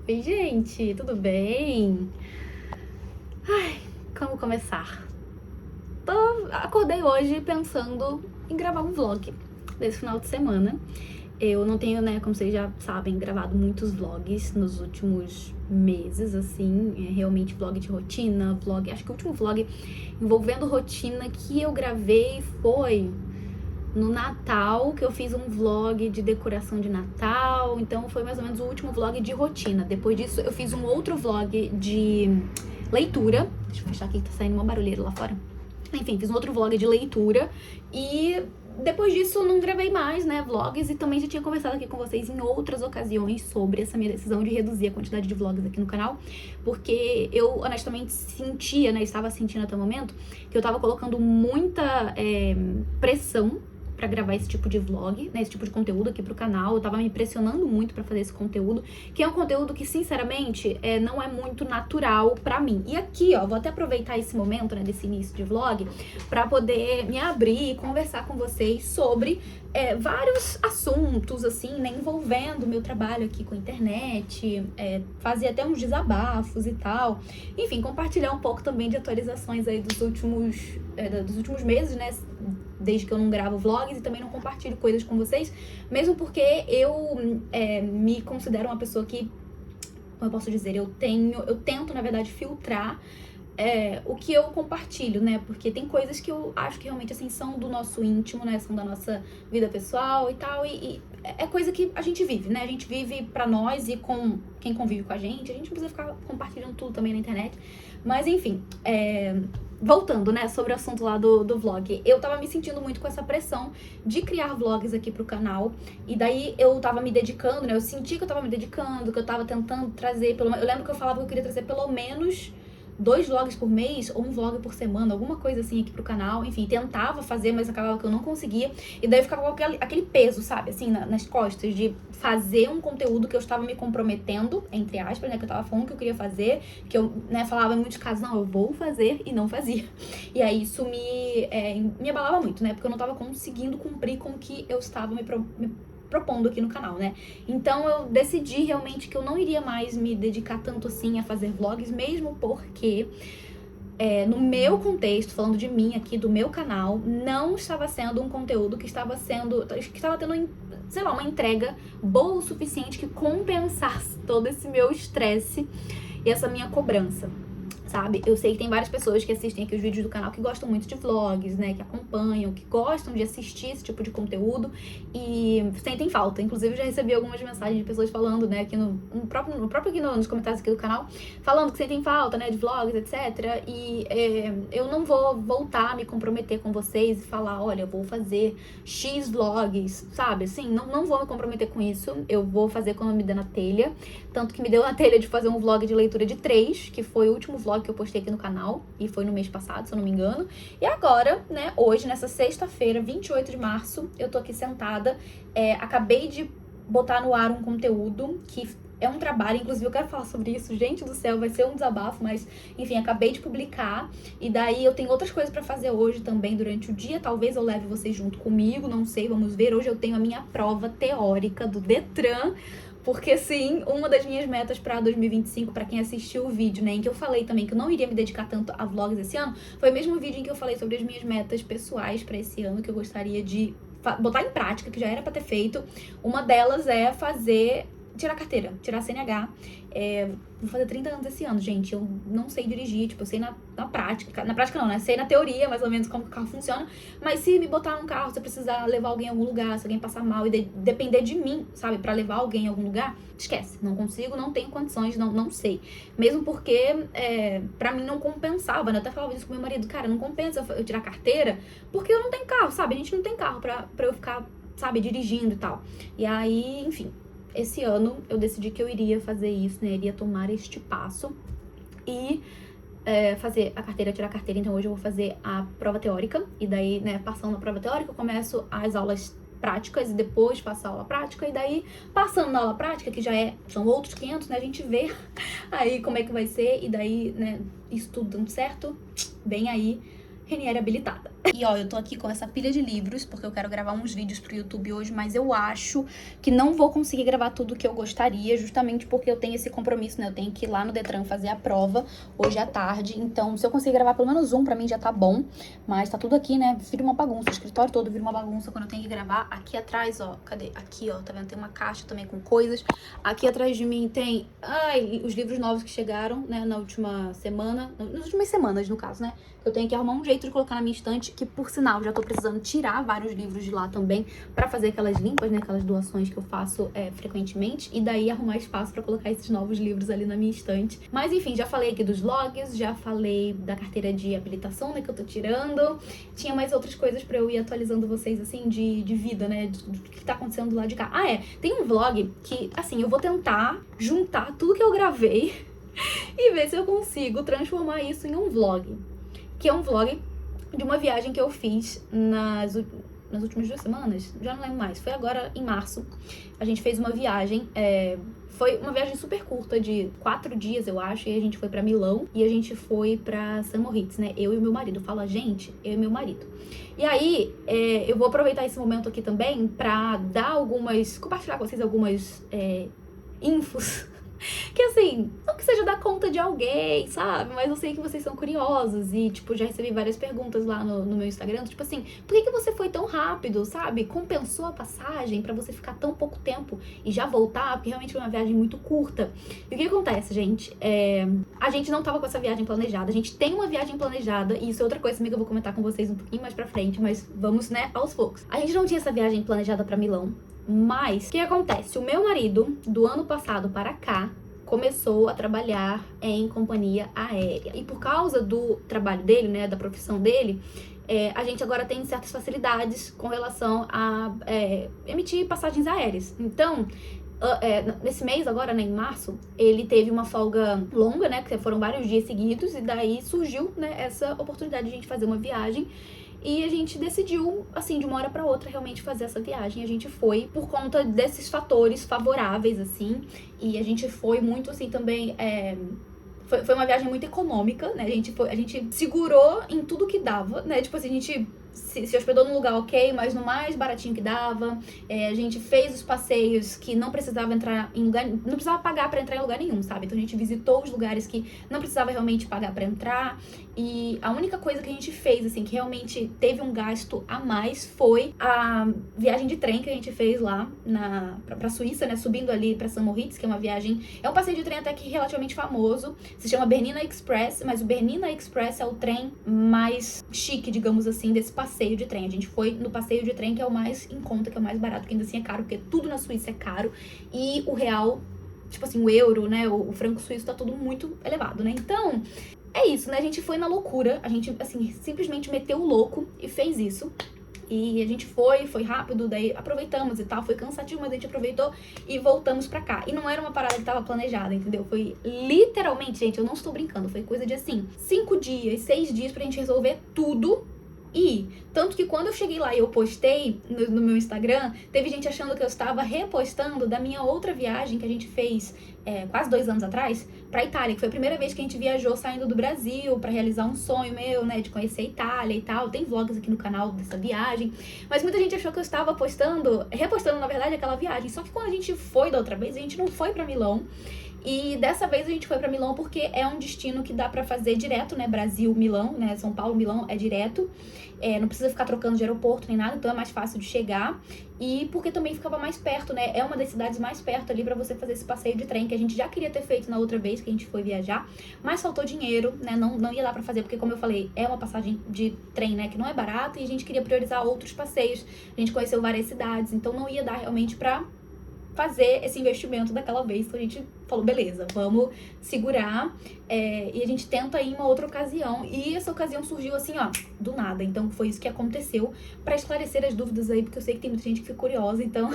Oi, gente, tudo bem? Ai, como começar? Acordei hoje pensando em gravar um vlog desse final de semana. Eu não tenho, né, como vocês já sabem, gravado muitos vlogs nos últimos meses, assim, realmente vlog de rotina, vlog, acho que o último vlog envolvendo rotina que eu gravei foi no Natal, que eu fiz um vlog de decoração de Natal, então foi mais ou menos o último vlog de rotina. Depois disso, eu fiz um outro vlog de leitura. Deixa eu fechar aqui que tá saindo uma barulheira lá fora. Enfim, fiz um outro vlog de leitura e depois disso não gravei mais, né, vlogs, e também já tinha conversado aqui com vocês em outras ocasiões sobre essa minha decisão de reduzir a quantidade de vlogs aqui no canal, porque eu honestamente sentia, né, estava sentindo até o momento, que eu tava colocando muita pressão pra gravar esse tipo de vlog, né, esse tipo de conteúdo aqui pro canal. Eu tava me pressionando muito pra fazer esse conteúdo, que é um conteúdo que, sinceramente, não é muito natural pra mim. E aqui, ó, vou até aproveitar esse momento, né, desse início de vlog, pra poder me abrir e conversar com vocês sobre vários assuntos, assim, né, envolvendo o meu trabalho aqui com a internet, fazer até uns desabafos e tal. Enfim, compartilhar um pouco também de atualizações aí dos últimos meses, né, desde que eu não gravo vlogs e também não compartilho coisas com vocês, mesmo porque eu me considero uma pessoa que, como eu posso dizer, eu tento, na verdade, filtrar o que eu compartilho, né? Porque tem coisas que eu acho que realmente, assim, são do nosso íntimo, né? São da nossa vida pessoal e tal, e é coisa que a gente vive, né? A gente vive pra nós e com quem convive com a gente não precisa ficar compartilhando tudo também na internet. Mas, enfim, voltando, né, sobre o assunto lá do vlog, eu tava me sentindo muito com essa pressão de criar vlogs aqui pro canal, e daí eu tava me dedicando, né, eu senti que eu tava me dedicando, que eu tava tentando trazer, eu lembro que eu falava que eu queria trazer pelo menos 2 vlogs por mês, ou um vlog por semana, alguma coisa assim aqui pro canal. Enfim, tentava fazer, mas acabava que eu não conseguia. E daí eu ficava com aquele peso, sabe, assim, nas costas, de fazer um conteúdo que eu estava me comprometendo, entre aspas, né, que eu tava falando que eu queria fazer, que eu, né, falava em muitos casos, não, eu vou fazer, e não fazia. E aí isso me abalava muito, né, porque eu não tava conseguindo cumprir com o que eu estava me propondo aqui no canal, né? Então eu decidi realmente que eu não iria mais me dedicar tanto assim a fazer vlogs, mesmo porque no meu contexto, falando de mim aqui, do meu canal, não estava sendo um conteúdo que estava tendo, sei lá, uma entrega boa o suficiente que compensasse todo esse meu estresse e essa minha cobrança, sabe? Eu sei que tem várias pessoas que assistem aqui os vídeos do canal que gostam muito de vlogs, né? Que acompanham, que gostam de assistir esse tipo de conteúdo e sentem falta. Inclusive, eu já recebi algumas mensagens de pessoas falando, né? Aqui no próprio aqui nos comentários aqui do canal, falando que sentem falta, né? De vlogs, etc. E eu não vou voltar a me comprometer com vocês e falar, olha, eu vou fazer X vlogs, sabe? Assim, não vou me comprometer com isso. Eu vou fazer quando me der na telha. Tanto que me deu na telha de fazer um vlog de leitura de 3, que foi o último vlog que eu postei aqui no canal, e foi no mês passado, se eu não me engano. E agora, né, hoje, nessa sexta-feira, 28 de março, eu tô aqui sentada, acabei de botar no ar um conteúdo que é um trabalho, inclusive eu quero falar sobre isso, gente do céu, vai ser um desabafo, mas enfim, acabei de publicar, e daí eu tenho outras coisas pra fazer hoje também durante o dia, talvez eu leve vocês junto comigo, não sei, vamos ver. Hoje eu tenho a minha prova teórica do Detran, porque sim, uma das minhas metas pra 2025, pra quem assistiu o vídeo, né, em que eu falei também que eu não iria me dedicar tanto a vlogs esse ano, foi o mesmo vídeo em que eu falei sobre as minhas metas pessoais pra esse ano, que eu gostaria de botar em prática, que já era pra ter feito. Uma delas é tirar carteira, tirar CNH. Vou fazer 30 anos esse ano, gente. Eu não sei dirigir, tipo, eu sei na prática. Na prática não, né? Sei na teoria, mais ou menos, como que o carro funciona. Mas se me botar num carro, se eu precisar levar alguém a algum lugar, se alguém passar mal e depender de mim, sabe? Pra levar alguém a algum lugar, esquece. Não consigo, não tenho condições, não sei. Mesmo porque, pra mim, não compensava, né? Eu até falava isso com meu marido. Cara, não compensa eu tirar carteira, porque eu não tenho carro, sabe? A gente não tem carro pra eu ficar, sabe, dirigindo e tal. E aí, enfim, esse ano eu decidi que eu iria fazer isso, né? Iria tomar este passo e fazer a carteira, tirar a carteira. Então hoje eu vou fazer a prova teórica. E daí, né, passando a prova teórica, eu começo as aulas práticas e depois faço a aula prática. E daí, passando na aula prática, que já são outros 500, né? A gente vê aí como é que vai ser. E daí, né, isso tudo dando certo, bem aí, Renieri habilitada. E ó, eu tô aqui com essa pilha de livros, porque eu quero gravar uns vídeos pro YouTube hoje, mas eu acho que não vou conseguir gravar tudo que eu gostaria, justamente porque eu tenho esse compromisso, né? Eu tenho que ir lá no Detran fazer a prova hoje à tarde, então se eu conseguir gravar pelo menos um, pra mim já tá bom. Mas tá tudo aqui, né? Vira uma bagunça, o escritório todo vira uma bagunça quando eu tenho que gravar. Aqui atrás, ó, cadê? Aqui, ó, tá vendo? Tem uma caixa também com coisas. Aqui atrás de mim tem, os livros novos que chegaram, né, na última semana, nas últimas semanas, no caso, né? Eu tenho que arrumar um jeito de colocar na minha estante, que por sinal, já tô precisando tirar vários livros de lá também, pra fazer aquelas limpas, né, aquelas doações que eu faço frequentemente, e daí arrumar espaço pra colocar esses novos livros ali na minha estante. Mas enfim, já falei aqui dos vlogs, já falei da carteira de habilitação, né, que eu tô tirando. Tinha mais outras coisas pra eu ir atualizando vocês, assim, de vida, né, do que tá acontecendo do lado de cá. Tem um vlog que, assim, eu vou tentar juntar tudo que eu gravei e ver se eu consigo transformar isso em um vlog. Que é um vlog de uma viagem que eu fiz nas últimas 2 semanas, já não lembro mais, foi agora em março. A gente fez uma viagem, foi uma viagem super curta, de 4 dias, eu acho, e a gente foi pra Milão e a gente foi pra St. Moritz, né, eu e meu marido. Fala, gente, eu e meu marido. E aí, eu vou aproveitar esse momento aqui também pra compartilhar com vocês algumas infos que assim, não que seja dar conta de alguém, sabe? Mas eu sei que vocês são curiosos e, tipo, já recebi várias perguntas lá no meu Instagram, tipo assim, por que você foi tão rápido, sabe? Compensou a passagem pra você ficar tão pouco tempo e já voltar? Porque realmente foi uma viagem muito curta. E o que acontece, gente? A gente não tava com essa viagem planejada, a gente tem uma viagem planejada, e isso é outra coisa também que eu vou comentar com vocês um pouquinho mais pra frente, mas vamos, né, aos poucos. A gente não tinha essa viagem planejada pra Milão, mas o que acontece? O meu marido, do ano passado para cá, começou a trabalhar em companhia aérea. E por causa do trabalho dele, né, da profissão dele, a gente agora tem certas facilidades com relação a emitir passagens aéreas. Então, nesse mês agora, né, em março, ele teve uma folga longa, né, que foram vários dias seguidos, e daí surgiu, né, essa oportunidade de a gente fazer uma viagem. E a gente decidiu, assim, de uma hora pra outra, realmente fazer essa viagem. A gente foi por conta desses fatores favoráveis, assim. E a gente foi muito, assim, também... Foi uma viagem muito econômica, né? A gente segurou em tudo que dava, né? Tipo assim, a gente se hospedou num lugar ok, mas no mais baratinho que dava. A gente fez os passeios que não precisava entrar em lugar... Não precisava pagar pra entrar em lugar nenhum, sabe? Então a gente visitou os lugares que não precisava realmente pagar pra entrar. E a única coisa que a gente fez, assim, que realmente teve um gasto a mais foi a viagem de trem que a gente fez lá pra Suíça, né? Subindo ali pra St. Moritz, que é uma viagem... É um passeio de trem até que relativamente famoso. Se chama Bernina Express, mas o Bernina Express é o trem mais chique, digamos assim, desse passeio de trem. A gente foi no passeio de trem, que é o mais em conta, que é o mais barato, que ainda assim é caro, porque tudo na Suíça é caro. E o real, tipo assim, o euro, né? O franco suíço tá tudo muito elevado, né? Então... É isso, né? A gente foi na loucura, a gente, assim, simplesmente meteu o louco e fez isso. E a gente foi rápido, daí aproveitamos e tal, foi cansativo, mas a gente aproveitou e voltamos pra cá. E não era uma parada que tava planejada, entendeu? Foi literalmente, gente, eu não estou brincando, foi coisa de, assim, 5 dias, 6 dias pra gente resolver tudo. E, tanto que quando eu cheguei lá e eu postei no meu Instagram, teve gente achando que eu estava repostando da minha outra viagem que a gente fez quase 2 anos atrás, pra Itália, que foi a primeira vez que a gente viajou saindo do Brasil pra realizar um sonho meu, né, de conhecer a Itália e tal. Tem vlogs aqui no canal dessa viagem, mas muita gente achou que eu estava repostando, na verdade, aquela viagem. Só que quando a gente foi da outra vez, a gente não foi pra Milão. E dessa vez a gente foi pra Milão porque é um destino que dá pra fazer direto, né? Brasil-Milão, né? São Paulo-Milão é direto. Não precisa ficar trocando de aeroporto nem nada, então é mais fácil de chegar. E porque também ficava mais perto, né? É uma das cidades mais perto ali pra você fazer esse passeio de trem, que a gente já queria ter feito na outra vez que a gente foi viajar. Mas faltou dinheiro, né? Não ia dar pra fazer, porque como eu falei, é uma passagem de trem, né? Que não é barata, e a gente queria priorizar outros passeios. A gente conheceu várias cidades, então não ia dar realmente pra fazer esse investimento daquela vez. Então a gente falou, beleza, vamos segurar, e a gente tenta ir em uma outra ocasião. E essa ocasião surgiu assim, ó, do nada. Então foi isso que aconteceu, pra esclarecer as dúvidas aí, porque eu sei que tem muita gente que fica curiosa, então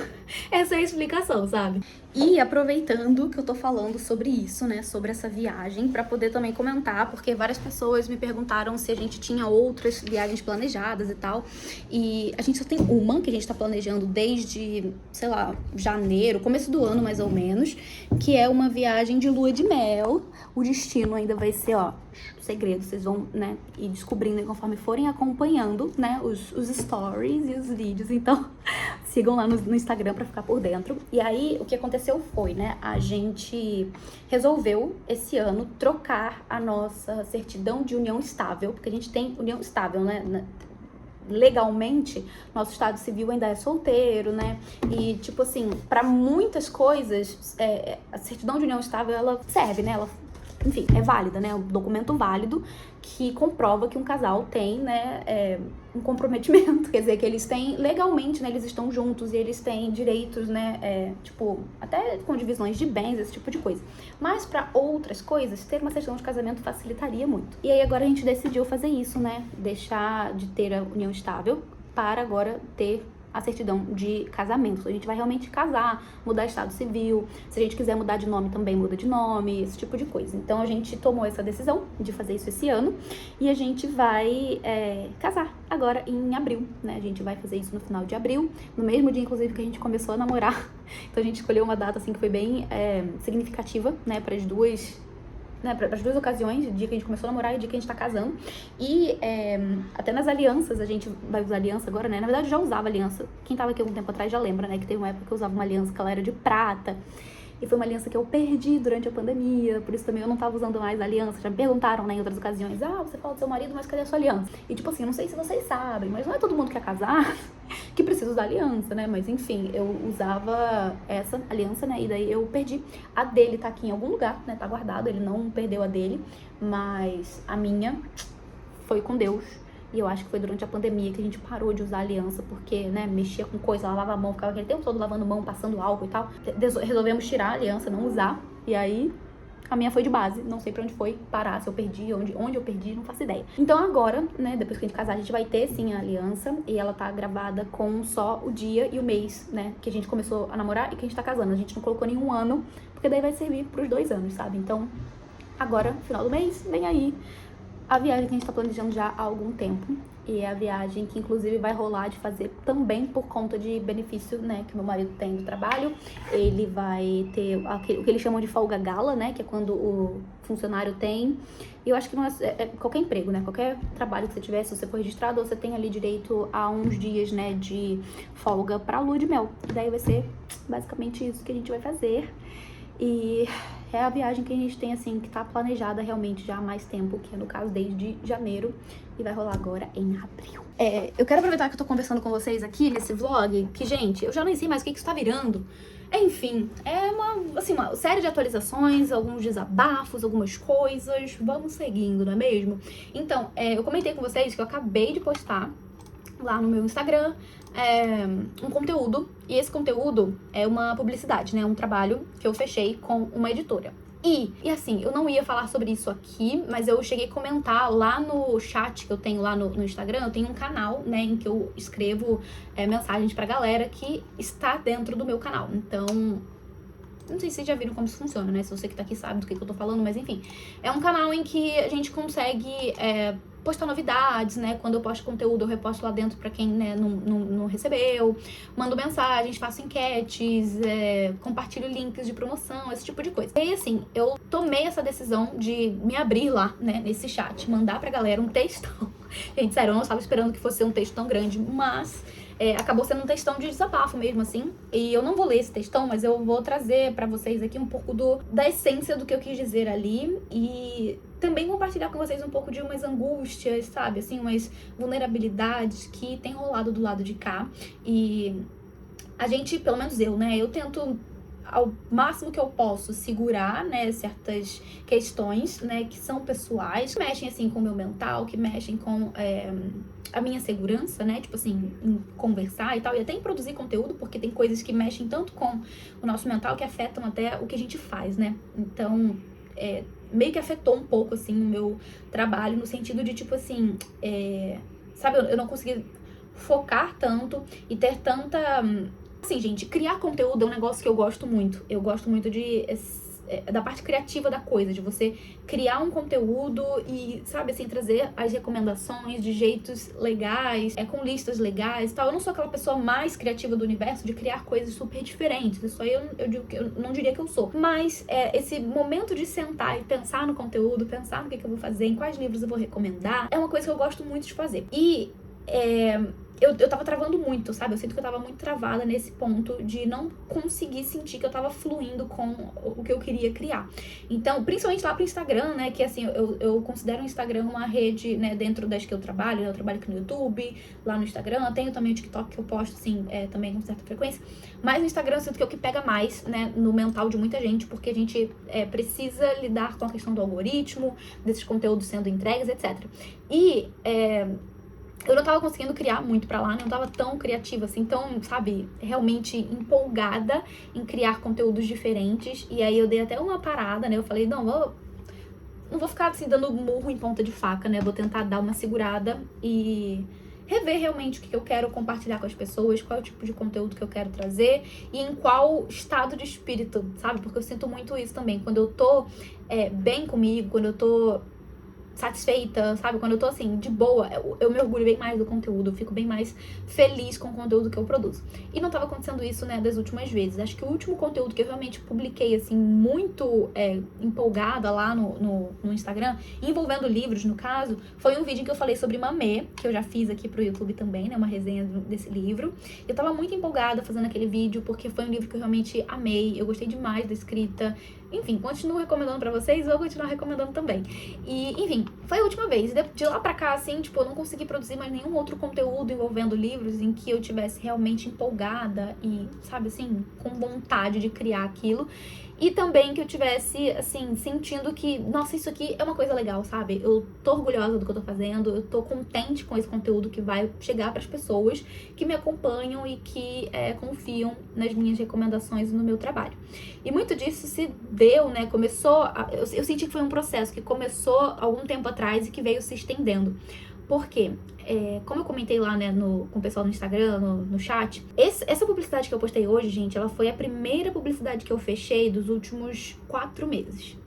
essa é a explicação, sabe? E aproveitando que eu tô falando sobre isso, né, sobre essa viagem, pra poder também comentar, porque várias pessoas me perguntaram se a gente tinha outras viagens planejadas e tal, e a gente só tem uma que a gente tá planejando desde, sei lá, janeiro, começo do ano mais ou menos, que é uma viagem de lua de mel. O destino ainda vai ser, ó, segredo. Vocês vão, né, ir descobrindo conforme forem acompanhando, né, os stories e os vídeos. Então, sigam lá no Instagram pra ficar por dentro. E aí, o que aconteceu foi, né, a gente resolveu, esse ano, trocar a nossa certidão de união estável, porque a gente tem união estável, né, legalmente, nosso estado civil ainda é solteiro, né? E, tipo assim, pra muitas coisas, a certidão de união estável, ela serve, né? Ela, enfim, é válida, né? É um documento válido que comprova que um casal tem, né, um comprometimento. Quer dizer, que eles têm, legalmente, né, eles estão juntos e eles têm direitos, né, tipo, até com divisões de bens, esse tipo de coisa. Mas pra outras coisas, ter uma certidão de casamento facilitaria muito. E aí agora a gente decidiu fazer isso, né, deixar de ter a união estável para agora ter a certidão de casamento. A gente vai realmente casar, mudar estado civil. Se a gente quiser mudar de nome também muda de nome, esse tipo de coisa. Então a gente tomou essa decisão de fazer isso esse ano e a gente vai casar agora em abril, né? A gente vai fazer isso no final de abril, no mesmo dia inclusive que a gente começou a namorar. Então a gente escolheu uma data assim que foi bem significativa, né, para as duas, né, para as duas ocasiões, o dia que a gente começou a namorar e o dia que a gente tá casando. E até nas alianças, a gente vai usar aliança agora, né? Na verdade, eu já usava aliança. Quem tava aqui algum tempo atrás já lembra, né? Que teve uma época que eu usava uma aliança que ela era de prata. E foi uma aliança que eu perdi durante a pandemia, por isso também eu não tava usando mais aliança. Já me perguntaram, né, em outras ocasiões, você fala do seu marido, mas cadê a sua aliança? E tipo assim, não sei se vocês sabem, mas não é todo mundo que quer casar que precisa usar aliança, né? Mas enfim, eu usava essa aliança, né, e daí eu perdi. A dele tá aqui em algum lugar, né, tá guardado, ele não perdeu a dele, mas a minha foi com Deus. E eu acho que foi durante a pandemia que a gente parou de usar aliança, porque, né, mexia com coisa, lavava a mão, ficava aquele tempo todo lavando mão, passando álcool e tal. Resolvemos tirar a aliança, não usar. E aí, a minha foi de base. Não sei pra onde foi parar, se eu perdi, onde eu perdi, não faço ideia. Então agora, né, depois que a gente casar, a gente vai ter, sim, a aliança. E ela tá gravada com só o dia e o mês, né, que a gente começou a namorar e que a gente tá casando. A gente não colocou nenhum ano, porque daí vai servir pros 2 anos, sabe? Então, agora, final do mês, vem aí a viagem que a gente tá planejando já há algum tempo. E é a viagem que, inclusive, vai rolar de fazer também por conta de benefício, né, que meu marido tem do trabalho. Ele vai ter o que eles chamam de folga gala, né, que é quando o funcionário tem. E eu acho que não é qualquer emprego, né, qualquer trabalho que você tiver, se você for registrado, você tem ali direito a uns dias, né, de folga pra lua de mel. E daí vai ser basicamente isso que a gente vai fazer. E é a viagem que a gente tem, assim, que tá planejada realmente já há mais tempo, que é, no caso, desde janeiro, e vai rolar agora em abril. Eu quero aproveitar que eu tô conversando com vocês aqui nesse vlog, que, gente, eu já nem sei mais o que isso tá virando. Enfim, é uma série de atualizações, alguns desabafos, algumas coisas, vamos seguindo, não é mesmo? Então, eu comentei com vocês que eu acabei de postar lá no meu Instagram um conteúdo, e esse conteúdo é uma publicidade, né, um trabalho que eu fechei com uma editora. E assim, eu não ia falar sobre isso aqui, mas eu cheguei a comentar lá no chat que eu tenho lá no Instagram. Eu tenho um canal, né, em que eu escrevo mensagens pra galera que está dentro do meu canal. Então, não sei se vocês já viram como isso funciona, né? Se você que tá aqui sabe do que eu tô falando, mas enfim. É um canal em que a gente consegue postar novidades, né? Quando eu posto conteúdo, eu reposto lá dentro pra quem, né, não recebeu. Mando mensagens, faço enquetes, compartilho links de promoção, esse tipo de coisa. E aí, assim, eu tomei essa decisão de me abrir lá, né, nesse chat, mandar pra galera um textão. Gente, sério, eu não estava esperando que fosse um texto tão grande, mas acabou sendo um textão de desabafo mesmo, assim. E eu não vou ler esse textão, mas eu vou trazer pra vocês aqui um pouco da essência do que eu quis dizer ali. E também compartilhar com vocês um pouco de umas angústias, sabe? Assim, umas vulnerabilidades que tem rolado do lado de cá. E a gente, pelo menos eu, né? Eu tento ao máximo que eu posso segurar, né, certas questões, né, que são pessoais, que mexem, assim, com o meu mental, que mexem com a minha segurança, né, tipo assim, em conversar e tal, e até em produzir conteúdo, porque tem coisas que mexem tanto com o nosso mental que afetam até o que a gente faz, né, então, meio que afetou um pouco, assim, o meu trabalho, no sentido de, tipo assim, sabe, eu não consegui focar tanto e ter tanta... Assim, gente, criar conteúdo é um negócio que eu gosto muito. Eu gosto muito de da parte criativa da coisa, de você criar um conteúdo e, sabe, assim, trazer as recomendações de jeitos legais, com listas legais e tal. Eu não sou aquela pessoa mais criativa do universo de criar coisas super diferentes. Isso aí eu digo que eu não diria que eu sou. Mas esse momento de sentar e pensar no conteúdo, pensar no que eu vou fazer, em quais livros eu vou recomendar, é uma coisa que eu gosto muito de fazer. E eu tava travando muito, sabe? Eu sinto que eu tava muito travada nesse ponto de não conseguir sentir que eu tava fluindo com o que eu queria criar. Então, principalmente lá pro Instagram, né? Que assim, eu considero o Instagram uma rede, né? Dentro das que eu trabalho, né? Eu trabalho aqui no YouTube, lá no Instagram. Eu tenho também o TikTok que eu posto, assim, também com certa frequência. Mas no Instagram eu sinto que é o que pega mais, né? No mental de muita gente, porque a gente precisa lidar com a questão do algoritmo, desses conteúdos sendo entregues, etc. E eu não tava conseguindo criar muito pra lá, não tava tão criativa assim, tão, sabe, realmente empolgada em criar conteúdos diferentes. E aí eu dei até uma parada, né? Eu falei, não vou ficar assim dando murro em ponta de faca, né? Vou tentar dar uma segurada e rever realmente o que eu quero compartilhar com as pessoas, qual é o tipo de conteúdo que eu quero trazer e em qual estado de espírito, sabe? Porque eu sinto muito isso também. Quando eu tô bem comigo, quando eu tô satisfeita, sabe? Quando eu tô assim, de boa, eu me orgulho bem mais do conteúdo, eu fico bem mais feliz com o conteúdo que eu produzo. E não tava acontecendo isso, né, das últimas vezes. Acho que o último conteúdo que eu realmente publiquei, assim, muito empolgada lá no Instagram, envolvendo livros, no caso, foi um vídeo em que eu falei sobre Mamê, que eu já fiz aqui pro YouTube também, né, uma resenha desse livro. Eu tava muito empolgada fazendo aquele vídeo, porque foi um livro que eu realmente amei, eu gostei demais da escrita. Enfim, continuo recomendando pra vocês, vou continuar recomendando também. E, enfim, foi a última vez. De lá pra cá, assim, tipo, eu não consegui produzir mais nenhum outro conteúdo envolvendo livros em que eu tivesse realmente empolgada e, sabe, assim, com vontade de criar aquilo. E também que eu tivesse, assim, sentindo que, nossa, isso aqui é uma coisa legal, sabe? Eu tô orgulhosa do que eu tô fazendo, eu tô contente com esse conteúdo que vai chegar pras pessoas que me acompanham e que confiam nas minhas recomendações e no meu trabalho. E muito disso se deu, né? Eu senti que foi um processo que começou algum tempo atrás e que veio se estendendo. Por quê? Como eu comentei lá, né, com o pessoal no Instagram, no chat, essa publicidade que eu postei hoje, gente, ela foi a primeira publicidade que eu fechei dos últimos 4 meses.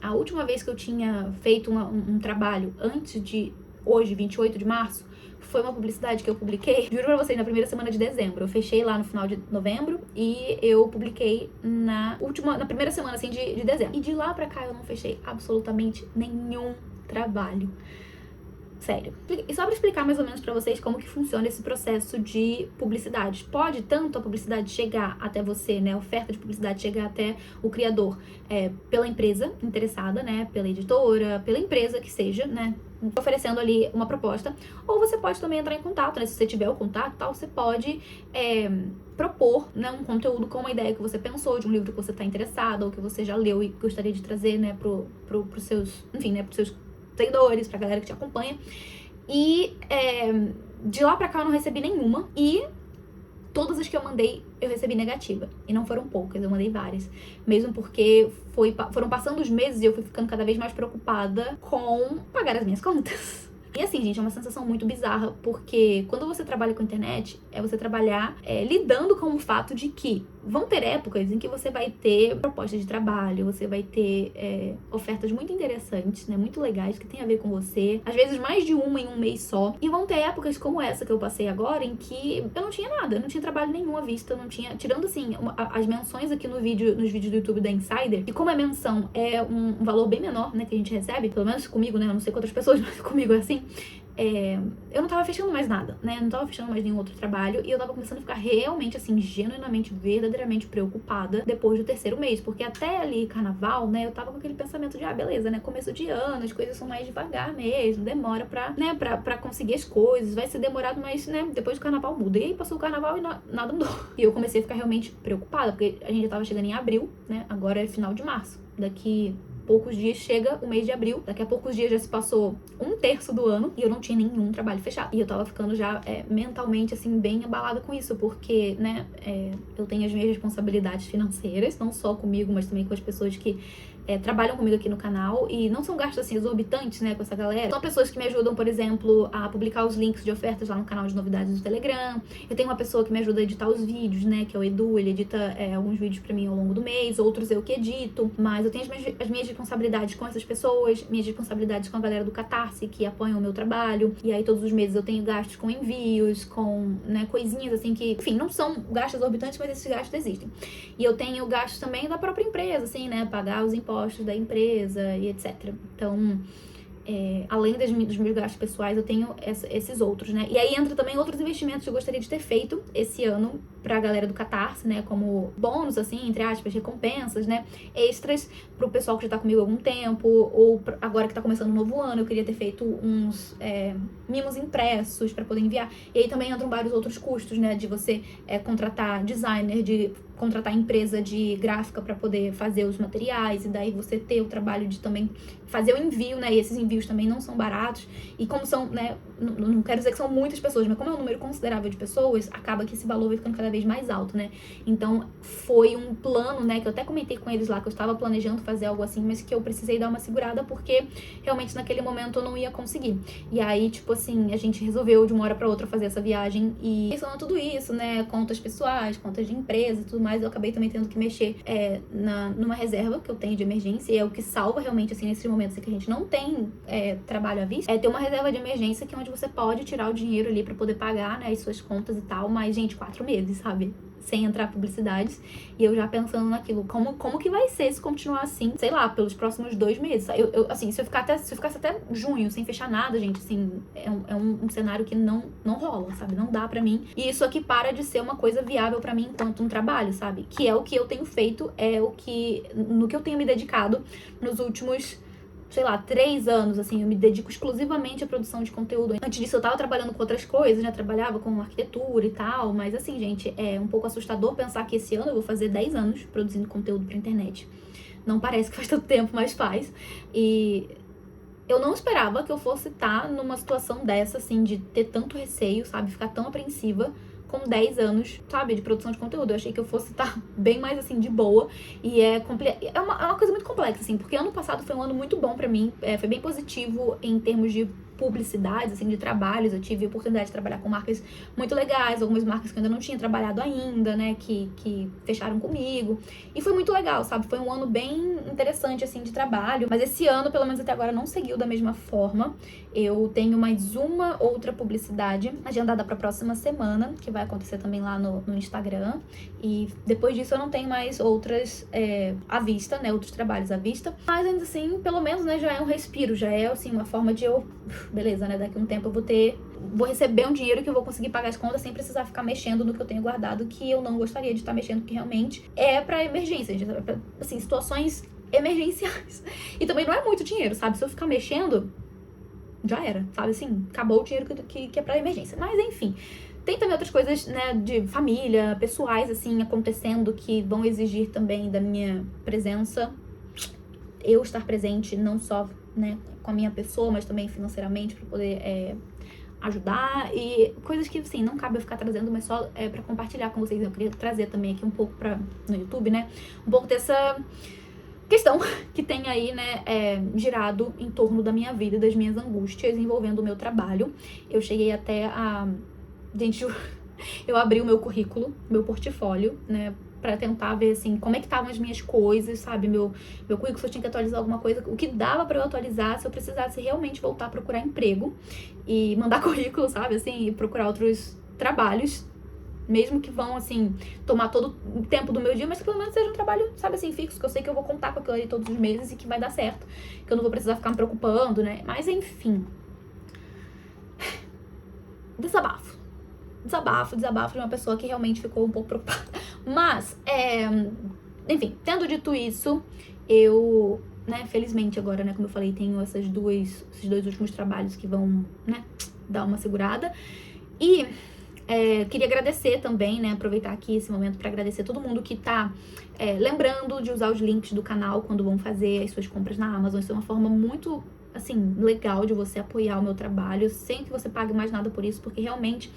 A última vez que eu tinha feito um trabalho antes de hoje, 28 de março, foi uma publicidade que eu publiquei, juro pra vocês, na primeira semana de dezembro. Eu fechei lá no final de novembro e eu publiquei na primeira semana, assim, de dezembro. E de lá pra cá eu não fechei absolutamente nenhum trabalho. Sério. E só pra explicar mais ou menos pra vocês como que funciona esse processo de publicidade. Pode tanto a publicidade chegar até você, né, a oferta de publicidade chegar até o criador pela empresa interessada, né, pela editora, pela empresa que seja, né, oferecendo ali uma proposta. Ou você pode também entrar em contato, né, se você tiver o contato, tal, você pode propor, né, um conteúdo com uma ideia que você pensou, de um livro que você tá interessado, ou que você já leu e gostaria de trazer, né, pros seus, enfim, né, pros seus seguidores, pra galera que te acompanha. E de lá pra cá eu não recebi nenhuma. E todas as que eu mandei, eu recebi negativa. E não foram poucas, eu mandei várias. Mesmo porque foram passando os meses e eu fui ficando cada vez mais preocupada com pagar as minhas contas. E assim, gente, é uma sensação muito bizarra, porque quando você trabalha com internet, você trabalhar lidando com o fato de que vão ter épocas em que você vai ter propostas de trabalho, você vai ter ofertas muito interessantes, né, muito legais, que tem a ver com você, às vezes mais de uma em um mês só, e vão ter épocas como essa que eu passei agora, em que eu não tinha nada, eu não tinha trabalho nenhum à vista, eu não tinha, tirando assim, as menções aqui nos vídeos do YouTube da Insider, e como a menção é um valor bem menor, né, que a gente recebe, pelo menos comigo, né, eu não sei quantas pessoas, mas comigo é assim, eu não tava fechando mais nada, né? Não tava fechando mais nenhum outro trabalho. E eu tava começando a ficar realmente, assim, genuinamente, verdadeiramente preocupada depois do 3º mês. Porque até ali, carnaval, né? Eu tava com aquele pensamento de, beleza, né? Começo de ano, as coisas são mais devagar mesmo. Demora pra conseguir as coisas. Vai ser demorado, mas, né? Depois do carnaval muda. E aí passou o carnaval e nada mudou. E eu comecei a ficar realmente preocupada. Porque a gente já tava chegando em abril, né? Agora é final de março. Daqui poucos dias chega o mês de abril, daqui a poucos dias já se passou 1/3 do ano e eu não tinha nenhum trabalho fechado. E eu tava ficando já mentalmente, assim, bem abalada com isso, porque, né, eu tenho as minhas responsabilidades financeiras, não só comigo, mas também com as pessoas que trabalham comigo aqui no canal, e não são gastos assim exorbitantes, né, com essa galera. São pessoas que me ajudam, por exemplo, a publicar os links de ofertas lá no canal de novidades do Telegram. Eu tenho uma pessoa que me ajuda a editar os vídeos, né, que é o Edu. Ele edita alguns vídeos pra mim ao longo do mês, outros eu que edito. Mas eu tenho as minhas responsabilidades com essas pessoas, minhas responsabilidades com a galera do Catarse, que apoiam o meu trabalho. E aí todos os meses eu tenho gastos com envios, com, né, coisinhas assim que, enfim, não são gastos exorbitantes, mas esses gastos existem. E eu tenho gastos também da própria empresa, assim, né, pagar os impostos da empresa e etc. Então, além dos meus gastos pessoais, eu tenho esses outros, né? E aí entra também outros investimentos que eu gostaria de ter feito esse ano pra galera do Catarse, né? Como bônus, assim, entre aspas, recompensas, né? Extras pro pessoal que já tá comigo há algum tempo, ou agora que tá começando um novo ano, eu queria ter feito uns mimos impressos pra poder enviar. E aí também entram vários outros custos, né? De você contratar designer, de contratar empresa de gráfica para poder fazer os materiais, e daí você ter o trabalho de também fazer o envio, né? E esses envios também não são baratos. E como são, né? Não quero dizer que são muitas pessoas, mas como é um número considerável de pessoas, acaba que esse valor vai ficando cada vez mais alto, né? Então foi um plano, né? Que eu até comentei com eles lá, que eu estava planejando fazer algo assim, mas que eu precisei dar uma segurada porque realmente naquele momento eu não ia conseguir. E aí, tipo assim, a gente resolveu de uma hora para outra fazer essa viagem, e pensando tudo isso, né? Contas pessoais, contas de empresa e tudo mais, eu acabei também tendo que mexer numa reserva que eu tenho de emergência, e é o que salva realmente, assim, nesses momentos em que a gente não tem trabalho à vista, ter uma reserva de emergência que é onde você pode tirar o dinheiro ali pra poder pagar, né, as suas contas e tal, mas, gente, 4 meses, sabe? Sem entrar publicidades, e eu já pensando naquilo, como que vai ser se continuar assim, sei lá, pelos próximos 2 meses. Assim, se eu ficasse até junho sem fechar nada, gente, assim, é um cenário que não rola, sabe? Não dá pra mim. E isso aqui para de ser uma coisa viável pra mim enquanto um trabalho, sabe? Que é o que eu tenho feito, no que eu tenho me dedicado nos últimos, sei lá, 3 anos, assim, eu me dedico exclusivamente à produção de conteúdo. Antes disso eu tava trabalhando com outras coisas, né, trabalhava com arquitetura e tal, mas assim, gente, é um pouco assustador pensar que esse ano eu vou fazer 10 anos produzindo conteúdo pra internet. Não parece que faz tanto tempo, mas faz. E eu não esperava que eu fosse estar numa situação dessa, assim, de ter tanto receio, sabe, ficar tão apreensiva com 10 anos, sabe, de produção de conteúdo. Eu achei que eu fosse estar bem mais, assim, de boa. E é uma coisa muito complexa, assim, porque ano passado foi um ano muito bom pra mim. Foi bem positivo em termos de publicidades, assim, de trabalhos. Eu tive a oportunidade de trabalhar com marcas muito legais, algumas marcas que eu ainda não tinha trabalhado ainda, né, que fecharam comigo. E foi muito legal, sabe? Foi um ano bem interessante, assim, de trabalho. Mas esse ano, pelo menos até agora, não seguiu da mesma forma. Eu tenho mais uma outra publicidade agendada pra próxima semana, que vai acontecer também lá no Instagram. E depois disso eu não tenho mais outras à vista, né, outros trabalhos à vista. Mas ainda assim, pelo menos, né, já é um respiro, já é, assim, uma forma de eu... Beleza, né, daqui a um tempo eu vou receber um dinheiro que eu vou conseguir pagar as contas sem precisar ficar mexendo no que eu tenho guardado, que eu não gostaria de estar mexendo, porque realmente é pra emergências, pra, assim, situações emergenciais. E também não é muito dinheiro, sabe? Se eu ficar mexendo, já era, sabe? Assim, acabou o dinheiro que é pra emergência. Mas, enfim, tem também outras coisas, né, de família, pessoais, assim, acontecendo, que vão exigir também da minha presença. Eu estar presente, não só, né, com a minha pessoa, mas também financeiramente, pra poder ajudar, e coisas que, assim, não cabe eu ficar trazendo, mas só pra compartilhar com vocês. Eu queria trazer também aqui um pouco no YouTube, né, um pouco dessa questão que tem aí, né, girado em torno da minha vida, das minhas angústias envolvendo o meu trabalho. Eu cheguei até gente, eu abri o meu currículo, meu portfólio, né, pra tentar ver, assim, como é que estavam as minhas coisas, sabe, meu currículo, se eu tinha que atualizar alguma coisa, o que dava pra eu atualizar, se eu precisasse realmente voltar a procurar emprego e mandar currículo, sabe, assim, e procurar outros trabalhos, mesmo que vão, assim, tomar todo o tempo do meu dia, mas que pelo menos seja um trabalho, sabe, assim, fixo, que eu sei que eu vou contar com aquilo ali todos os meses e que vai dar certo, que eu não vou precisar ficar me preocupando, né, mas enfim. Desabafo de uma pessoa que realmente ficou um pouco preocupada. Mas, enfim, tendo dito isso, eu, né, felizmente agora, né, como eu falei, tenho esses dois últimos trabalhos que vão, né, dar uma segurada. E queria agradecer também, né, aproveitar aqui esse momento para agradecer todo mundo que tá lembrando de usar os links do canal quando vão fazer as suas compras na Amazon. Isso é uma forma muito, assim, legal de você apoiar o meu trabalho, sem que você pague mais nada por isso, porque realmente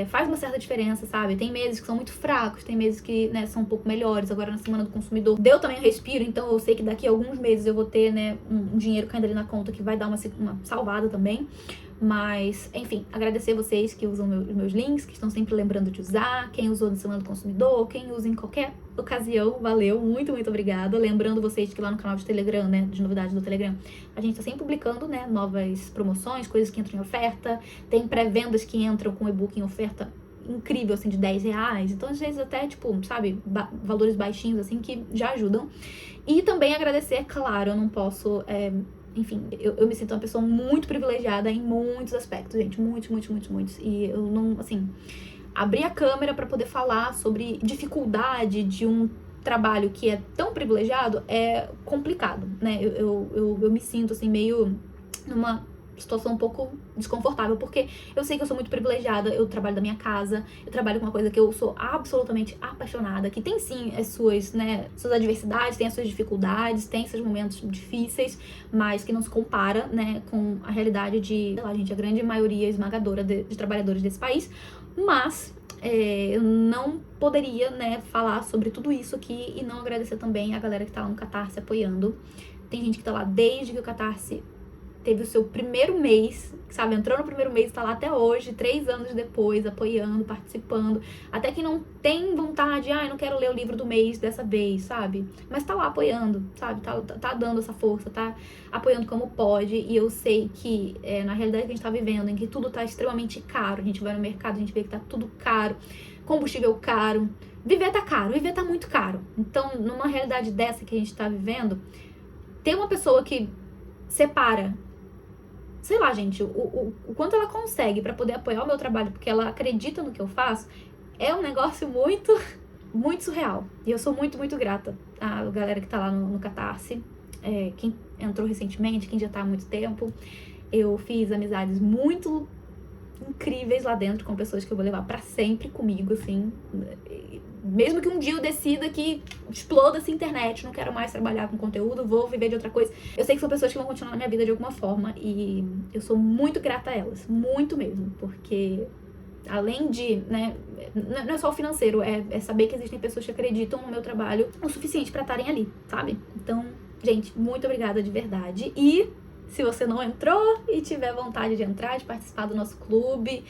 faz uma certa diferença, sabe? Tem meses que são muito fracos, tem meses que, né, são um pouco melhores. Agora na Semana do Consumidor deu também um respiro, então eu sei que daqui a alguns meses eu vou ter, né, um dinheiro caindo ali na conta que vai dar uma salvada também. Mas, enfim, agradecer vocês que usam os meus links, que estão sempre lembrando de usar, quem usou na Semana do Consumidor, quem usa em qualquer ocasião, valeu, muito, muito obrigada. Lembrando vocês que lá no canal de Telegram, né, de novidades do Telegram, a gente tá sempre publicando, né, novas promoções, coisas que entram em oferta, tem pré-vendas que entram com e-book em oferta incrível, assim, de R$10, então às vezes até, tipo, sabe, valores baixinhos, assim, que já ajudam. E também agradecer, claro, eu não posso... enfim, eu me sinto uma pessoa muito privilegiada em muitos aspectos, gente. Muitos, muitos, muitos, muitos. E eu não, assim, abrir a câmera pra poder falar sobre dificuldade de um trabalho que é tão privilegiado é complicado, né? Eu me sinto, assim, meio numa situação um pouco desconfortável, porque eu sei que eu sou muito privilegiada, eu trabalho da minha casa, eu trabalho com uma coisa que eu sou absolutamente apaixonada, que tem sim as suas, né, suas adversidades, tem as suas dificuldades, tem seus momentos difíceis, mas que não se compara, né, com a realidade de, sei lá, gente, a grande maioria esmagadora de trabalhadores desse país, mas eu não poderia, né, falar sobre tudo isso aqui e não agradecer também a galera que tá lá no Catarse apoiando. Tem gente que tá lá desde que o Catarse teve o seu primeiro mês, sabe? Entrou no primeiro mês, tá lá até hoje, 3 anos depois, apoiando, participando. Até que não tem vontade, não quero ler o livro do mês dessa vez, sabe? Mas tá lá apoiando, sabe? Tá dando essa força, tá apoiando como pode. E eu sei que na realidade que a gente tá vivendo, em que tudo tá extremamente caro, a gente vai no mercado, a gente vê que tá tudo caro, combustível caro, viver tá caro, viver tá muito caro. Então, numa realidade dessa que a gente tá vivendo, ter uma pessoa que separa, sei lá, gente, o quanto ela consegue pra poder apoiar o meu trabalho, porque ela acredita no que eu faço, é um negócio muito, muito surreal. E eu sou muito, muito grata à galera que tá lá no Catarse, quem entrou recentemente, quem já tá há muito tempo. Eu fiz amizades muito incríveis lá dentro, com pessoas que eu vou levar pra sempre comigo, assim. Mesmo que um dia eu decida que exploda essa internet, não quero mais trabalhar com conteúdo, vou viver de outra coisa, eu sei que são pessoas que vão continuar na minha vida de alguma forma e eu sou muito grata a elas, muito mesmo, porque além de, né, não é só o financeiro, é saber que existem pessoas que acreditam no meu trabalho o suficiente pra estarem ali, sabe? Então, gente, muito obrigada de verdade. E se você não entrou e tiver vontade de entrar, de participar do nosso clube,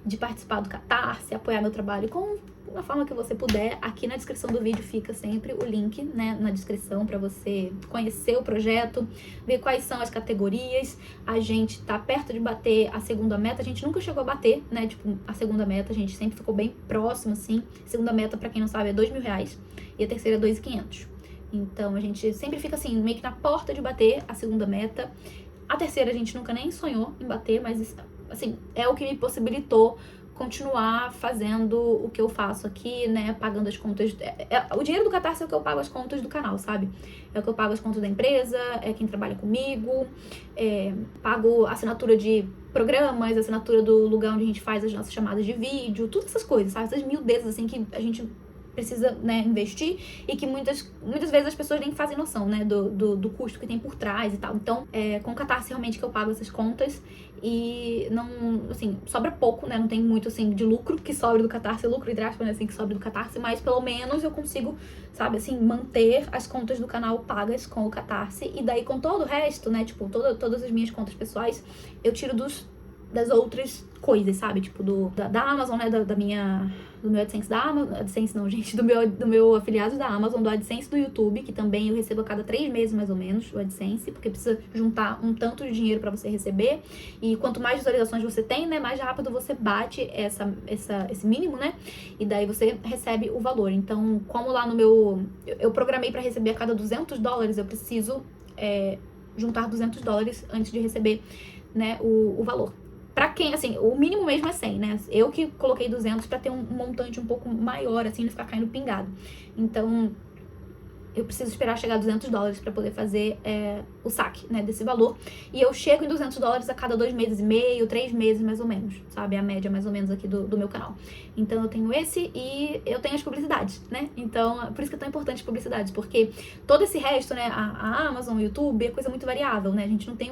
de participar do Catarse, apoiar meu trabalho com a forma que você puder, aqui na descrição do vídeo fica sempre o link, né, na descrição para você conhecer o projeto, ver quais são as categorias. A gente tá perto de bater a segunda meta, a gente nunca chegou a bater, né, tipo, a segunda meta, a gente sempre ficou bem próximo, assim. Segunda meta, pra quem não sabe, é R$2.000 e a terceira é 2.500. Então, a gente sempre fica assim, meio que na porta de bater a segunda meta. A terceira a gente nunca nem sonhou em bater, mas, assim, é o que me possibilitou continuar fazendo o que eu faço aqui, né, pagando as contas. O dinheiro do Catarse é o que eu pago as contas do canal, sabe? É o que eu pago as contas da empresa, é quem trabalha comigo, pago assinatura de programas, assinatura do lugar onde a gente faz as nossas chamadas de vídeo, todas essas coisas, sabe? Essas miudezas, assim, que a gente precisa, né, investir e que muitas vezes as pessoas nem fazem noção, né, do custo que tem por trás e tal. Então, com o Catarse realmente que eu pago essas contas e não, assim, sobra pouco, né, não tem muito, assim, de lucro que sobra do Catarse, lucro entre aspas, né, assim, que sobra do Catarse, mas pelo menos eu consigo, sabe, assim, manter as contas do canal pagas com o Catarse e daí com todo o resto, né, tipo, todas as minhas contas pessoais, eu tiro das outras coisas, sabe? Tipo, da Amazon, né? Do meu AdSense da Amazon. AdSense não, gente. Do meu afiliado da Amazon, do AdSense do YouTube, que também eu recebo a cada 3 meses, mais ou menos, o AdSense, porque precisa juntar um tanto de dinheiro pra você receber. E quanto mais visualizações você tem, né? Mais rápido você bate esse mínimo, né? E daí você recebe o valor. Então, como lá no meu... Eu programei pra receber a cada $200, eu preciso juntar $200 antes de receber, né, o valor. Pra quem, assim, o mínimo mesmo é 100, né? Eu que coloquei 200 pra ter um montante um pouco maior, assim, não ficar caindo pingado. Então, eu preciso esperar chegar a $200 pra poder fazer o saque, né, desse valor. E eu chego em $200 a cada 2 meses e meio, 3 meses, mais ou menos, sabe? A média, mais ou menos, aqui do meu canal. Então, eu tenho esse e eu tenho as publicidades, né? Então, por isso que é tão importante as publicidades, porque todo esse resto, né, a Amazon, o YouTube, é coisa muito variável, né? A gente não tem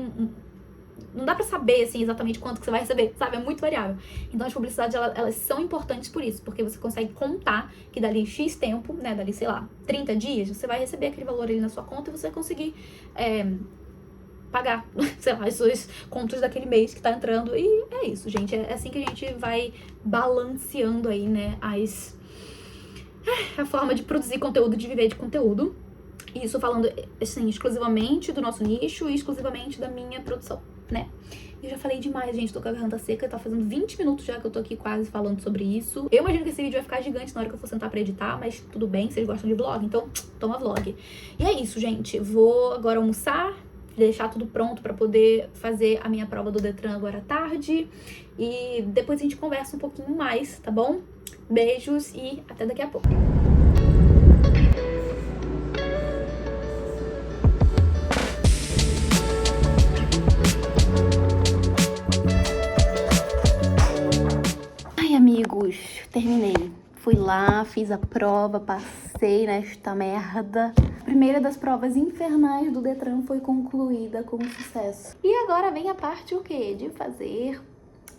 não dá pra saber, assim, exatamente quanto que você vai receber, sabe? É muito variável. Então, as publicidades, elas são importantes por isso, porque você consegue contar que dali X tempo, né, dali, sei lá, 30 dias, você vai receber aquele valor ali na sua conta e você vai conseguir pagar, sei lá, as suas contas daquele mês que tá entrando. E é isso, gente. É assim que a gente vai balanceando aí, né, a forma de produzir conteúdo, de viver de conteúdo. Isso falando, assim, exclusivamente do nosso nicho e exclusivamente da minha produção, né? Eu já falei demais, gente, tô com a garganta seca, tá fazendo 20 minutos já que eu tô aqui quase falando sobre isso. Eu imagino que esse vídeo vai ficar gigante na hora que eu for sentar pra editar, mas tudo bem, vocês gostam de vlog, então toma vlog. E é isso, gente, vou agora almoçar, deixar tudo pronto pra poder fazer a minha prova do Detran agora à tarde. E depois a gente conversa um pouquinho mais, tá bom? Beijos e até daqui a pouco. Ai, amigos, terminei. Fui lá, fiz a prova, passei nesta merda. A primeira das provas infernais do Detran foi concluída com sucesso. E agora vem a parte o quê? De fazer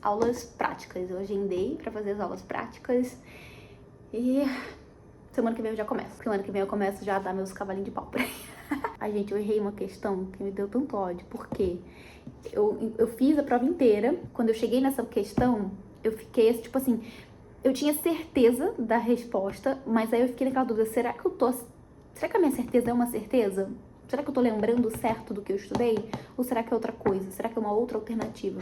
aulas práticas. Eu agendei pra fazer as aulas práticas e semana que vem eu já começo. Semana que vem eu começo já a dar meus cavalinhos de pau pra aí. Ai, gente, eu errei uma questão que me deu tanto ódio, porque eu fiz a prova inteira. Quando eu cheguei nessa questão, eu fiquei, tipo assim, eu tinha certeza da resposta, mas aí eu fiquei naquela dúvida, será que a minha certeza é uma certeza? Será que eu tô lembrando certo do que eu estudei? Ou será que é outra coisa? Será que é uma outra alternativa?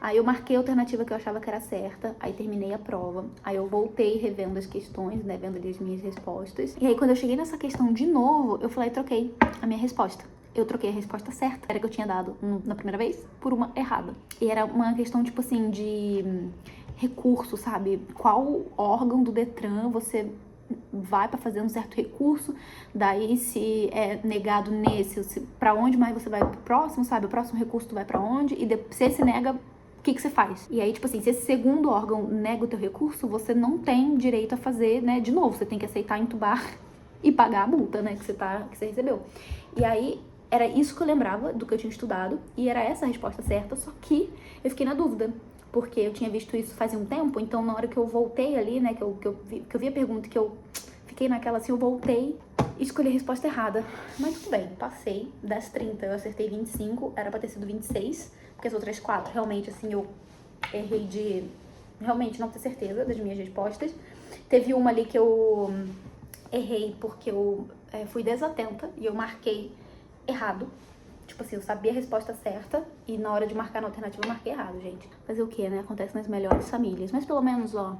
Aí eu marquei a alternativa que eu achava que era certa, aí terminei a prova, aí eu voltei revendo as questões, né, vendo ali as minhas respostas. E aí quando eu cheguei nessa questão de novo, eu falei, troquei a minha resposta. Eu troquei a resposta certa, era que eu tinha dado na primeira vez, por uma errada. E era uma questão, tipo assim, de recurso, sabe? Qual órgão do Detran você vai pra fazer um certo recurso, daí se é negado nesse, pra onde mais você vai pro próximo, sabe? O próximo recurso tu vai pra onde, e se esse nega, o que você faz? E aí, tipo assim, se esse segundo órgão nega o teu recurso, você não tem direito a fazer, né, de novo, você tem que aceitar entubar e pagar a multa, né, que você recebeu. E aí, era isso que eu lembrava do que eu tinha estudado, e era essa a resposta certa, só que eu fiquei na dúvida, porque eu tinha visto isso fazia um tempo, então na hora que eu voltei ali, né, que eu vi a pergunta, que eu fiquei naquela assim, eu voltei e escolhi a resposta errada. Mas tudo bem, passei. Das 30 eu acertei 25, era pra ter sido 26, porque as outras 4 realmente, assim, eu errei de realmente não ter certeza das minhas respostas. Teve uma ali que eu errei porque eu fui desatenta e eu marquei errado. Tipo assim, eu sabia a resposta certa e na hora de marcar na alternativa eu marquei errado, gente. Fazer o quê, né? Acontece nas melhores famílias. Mas pelo menos, ó,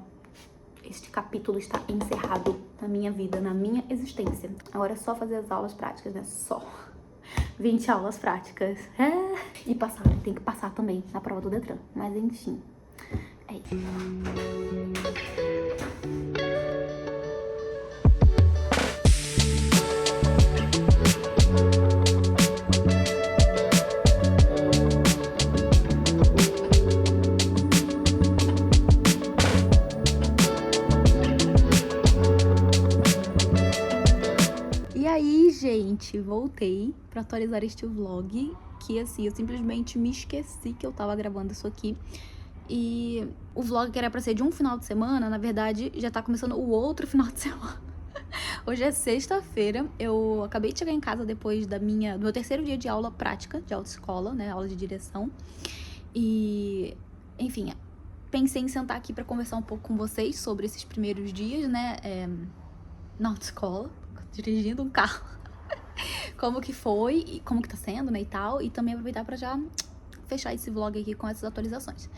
este capítulo está encerrado na minha vida, na minha existência. Agora é só fazer as aulas práticas, né? Só 20 aulas práticas. E passar, né? Tem que passar também na prova do Detran. Mas enfim, é isso. Gente, voltei pra atualizar este vlog, que assim, eu simplesmente me esqueci que eu tava gravando isso aqui. E o vlog que era pra ser de um final de semana, na verdade, já tá começando o outro final de semana. Hoje é sexta-feira, eu acabei de chegar em casa depois do meu terceiro dia de aula prática, de autoescola, né, aula de direção. E, enfim, pensei em sentar aqui pra conversar um pouco com vocês sobre esses primeiros dias, né, na autoescola, dirigindo um carro. Como que foi, e como que tá sendo, né, e tal. E também aproveitar pra já fechar esse vlog aqui com essas atualizações.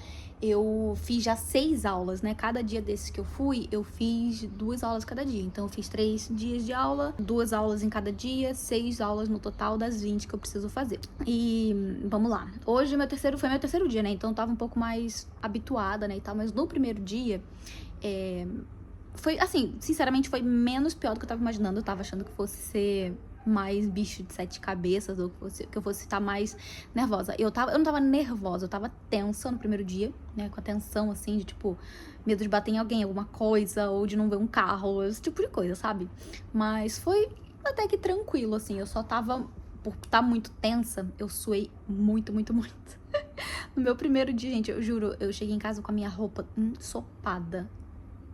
Eu fiz já 6 aulas, né, cada dia desses que eu fui, eu fiz 2 aulas cada dia. Então eu fiz 3 dias de aula, 2 aulas em cada dia, 6 aulas no total das 20 que eu preciso fazer. E vamos lá. Hoje foi meu terceiro dia, né, então eu tava um pouco mais habituada, né, e tal. Mas no primeiro dia, foi, assim, sinceramente foi menos pior do que eu tava imaginando. Eu tava achando que fosse ser mais bicho de 7 cabeças, ou que eu fosse estar mais nervosa. Eu não tava nervosa, eu tava tensa no primeiro dia, né, com a tensão, assim, de, tipo, medo de bater em alguém, alguma coisa, ou de não ver um carro, esse tipo de coisa, sabe? Mas foi até que tranquilo, assim, eu só tava, por estar muito tensa, eu suei muito, muito, muito. No meu primeiro dia, gente, eu juro, eu cheguei em casa com a minha roupa ensopada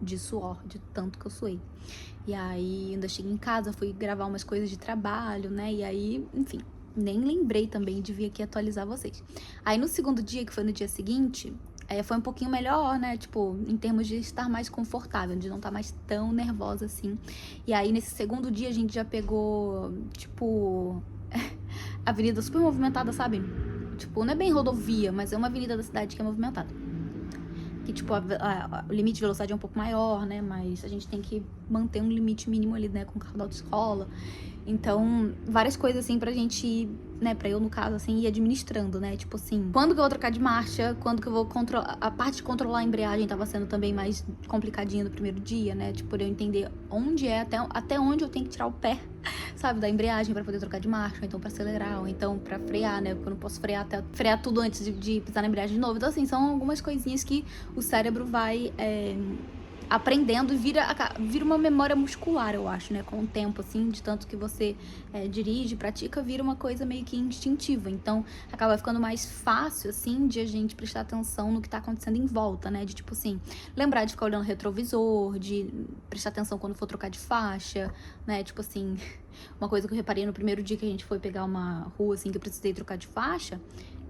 de suor, de tanto que eu suei. E aí, ainda cheguei em casa, fui gravar umas coisas de trabalho, né? E aí, enfim, nem lembrei também de vir aqui atualizar vocês. Aí, no segundo dia, que foi no dia seguinte, foi um pouquinho melhor, né? Tipo, em termos de estar mais confortável, de não estar mais tão nervosa assim. E aí, nesse segundo dia, a gente já pegou, tipo, avenida super movimentada, sabe? Tipo, não é bem rodovia, mas é uma avenida da cidade que é movimentada. Que, tipo, o limite de velocidade é um pouco maior, né? Mas a gente tem que manter um limite mínimo ali, né? Com o carro da autoescola. Então, várias coisas, assim, pra gente ir, né? Pra eu, no caso, assim, ir administrando, né? Tipo assim, quando que eu vou trocar de marcha? Quando que eu vou controlar... A parte de controlar a embreagem tava sendo também mais complicadinha no primeiro dia, né? Tipo, por eu entender onde até onde eu tenho que tirar o pé, sabe? Da embreagem pra poder trocar de marcha, ou então pra acelerar, ou então pra frear, né? Porque eu não posso frear tudo antes de pisar na embreagem de novo. Então, assim, são algumas coisinhas que o cérebro vai... aprendendo e vira uma memória muscular, eu acho, né? Com o tempo, assim, de tanto que você dirige, pratica, vira uma coisa meio que instintiva. Então, acaba ficando mais fácil, assim, de a gente prestar atenção no que tá acontecendo em volta, né? De, tipo assim, lembrar de ficar olhando o retrovisor, de prestar atenção quando for trocar de faixa, né? Tipo assim, uma coisa que eu reparei no primeiro dia que a gente foi pegar uma rua, assim, que eu precisei trocar de faixa,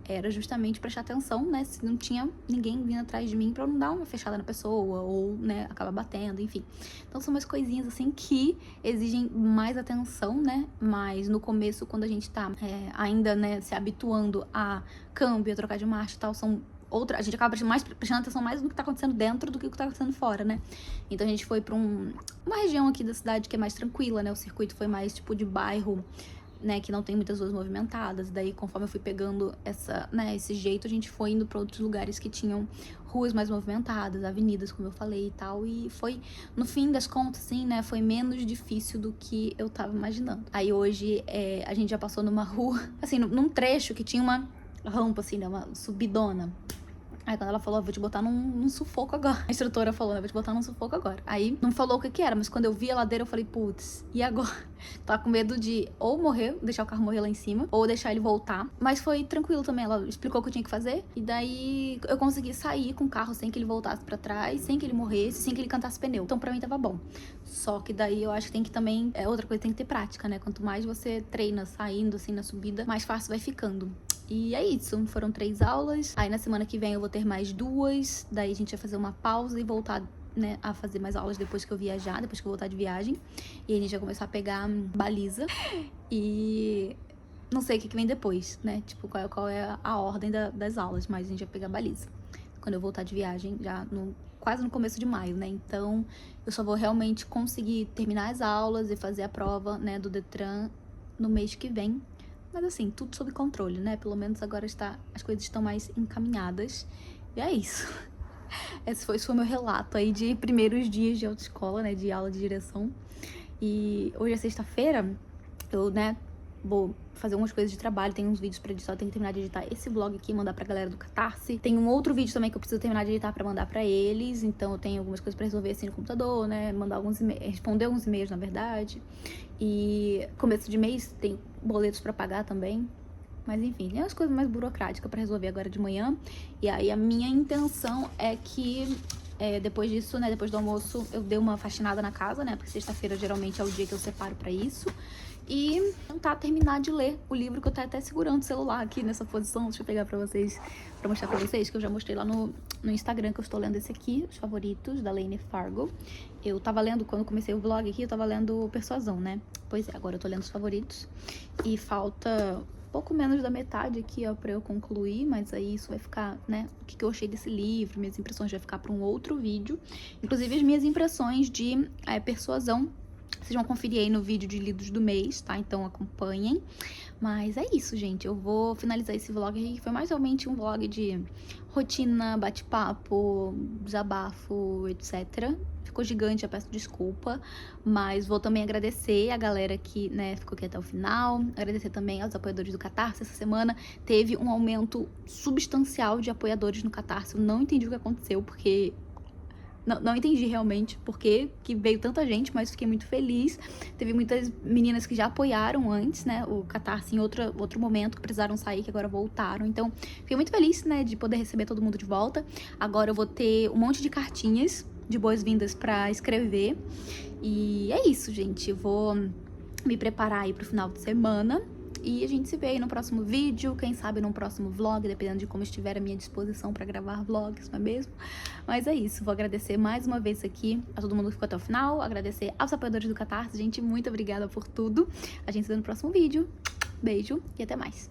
era justamente prestar atenção, né, se não tinha ninguém vindo atrás de mim pra eu não dar uma fechada na pessoa, ou, né, acabar batendo, enfim. Então são umas coisinhas, assim, que exigem mais atenção, né, mas no começo, quando a gente tá ainda, né, se habituando a câmbio, a trocar de marcha e tal, a gente acaba prestando atenção mais no que tá acontecendo dentro do que o que tá acontecendo fora, né. Então a gente foi pra uma região aqui da cidade que é mais tranquila, né, o circuito foi mais, tipo, de bairro, né, que não tem muitas ruas movimentadas. Daí, conforme eu fui pegando esse jeito, a gente foi indo para outros lugares que tinham ruas mais movimentadas, avenidas, como eu falei e tal. E foi, no fim das contas, assim, né, foi menos difícil do que eu tava imaginando. Aí hoje a gente já passou numa rua, assim, num trecho que tinha uma rampa, assim, né, uma subidona. Aí quando ela falou, vou te botar num sufoco agora. A instrutora falou, né, vou te botar num sufoco agora. Aí não falou o que era, mas quando eu vi a ladeira eu falei, putz, e agora? Tava com medo de ou morrer, deixar o carro morrer lá em cima, ou deixar ele voltar. Mas foi tranquilo também, ela explicou o que eu tinha que fazer. E daí eu consegui sair com o carro sem que ele voltasse pra trás, sem que ele morresse, sem que ele cantasse pneu. Então pra mim tava bom. Só que daí eu acho que tem que também, outra coisa, tem que ter prática, né? Quanto mais você treina saindo assim na subida, mais fácil vai ficando. E é isso, foram 3 aulas. Aí na semana que vem eu vou ter mais 2. Daí a gente vai fazer uma pausa e voltar, né, a fazer mais aulas depois que eu viajar, depois que eu voltar de viagem. E a gente vai começar a pegar baliza. E não sei o que vem depois, né? Tipo, qual é a ordem das aulas, mas a gente vai pegar baliza quando eu voltar de viagem, já quase no começo de maio, né? Então eu só vou realmente conseguir terminar as aulas e fazer a prova, né, do Detran no mês que vem. Mas assim, tudo sob controle, né? Pelo menos agora as coisas estão mais encaminhadas. E é isso. Esse foi o meu relato aí de primeiros dias de autoescola, né? De aula de direção. E hoje é sexta-feira, eu, né, vou fazer algumas coisas de trabalho, tem uns vídeos pra editar, eu tenho que terminar de editar esse vlog aqui e mandar pra galera do Catarse. Tem um outro vídeo também que eu preciso terminar de editar pra mandar pra eles, então eu tenho algumas coisas pra resolver assim no computador, né, mandar alguns e-mails, responder alguns e-mails, na verdade. E começo de mês tem boletos pra pagar também. Mas enfim, tem as coisas mais burocráticas pra resolver agora de manhã. E aí a minha intenção é que depois disso, né, depois do almoço, eu dei uma faxinada na casa, né, porque sexta-feira geralmente é o dia que eu separo pra isso. E tentar terminar de ler o livro, que eu tô até segurando o celular aqui nessa posição. Deixa eu pegar pra vocês, pra mostrar pra vocês, que eu já mostrei lá no Instagram, que eu estou lendo esse aqui, Os Favoritos, da Laine Fargo. Eu tava lendo, quando comecei o vlog aqui, eu tava lendo Persuasão, né? Pois é, agora eu tô lendo Os Favoritos. E falta pouco menos da metade aqui, ó, pra eu concluir, mas aí isso vai ficar, né, o que eu achei desse livro, minhas impressões vai ficar pra um outro vídeo. Inclusive as minhas impressões de Persuasão, vocês vão conferir aí no vídeo de lidos do mês, tá? Então acompanhem. Mas é isso, gente. Eu vou finalizar esse vlog aqui, que foi mais realmente um vlog de rotina, bate-papo, desabafo, etc. Ficou gigante, eu peço desculpa. Mas vou também agradecer a galera que, né, ficou aqui até o final. Agradecer também aos apoiadores do Catarse. Essa semana teve um aumento substancial de apoiadores no Catarse. Eu não entendi o que aconteceu, porque Não entendi realmente por que veio tanta gente, mas fiquei muito feliz. Teve muitas meninas que já apoiaram antes, né, o Catarse em outro momento, que precisaram sair, que agora voltaram. Então, fiquei muito feliz, né, de poder receber todo mundo de volta. Agora eu vou ter um monte de cartinhas de boas-vindas pra escrever. E é isso, gente. Eu vou me preparar aí pro final de semana. E a gente se vê aí no próximo vídeo, quem sabe no próximo vlog, dependendo de como estiver à minha disposição pra gravar vlogs, não é mesmo? Mas é isso, vou agradecer mais uma vez aqui a todo mundo que ficou até o final, agradecer aos apoiadores do Catarse, gente, muito obrigada por tudo. A gente se vê no próximo vídeo. Beijo e até mais.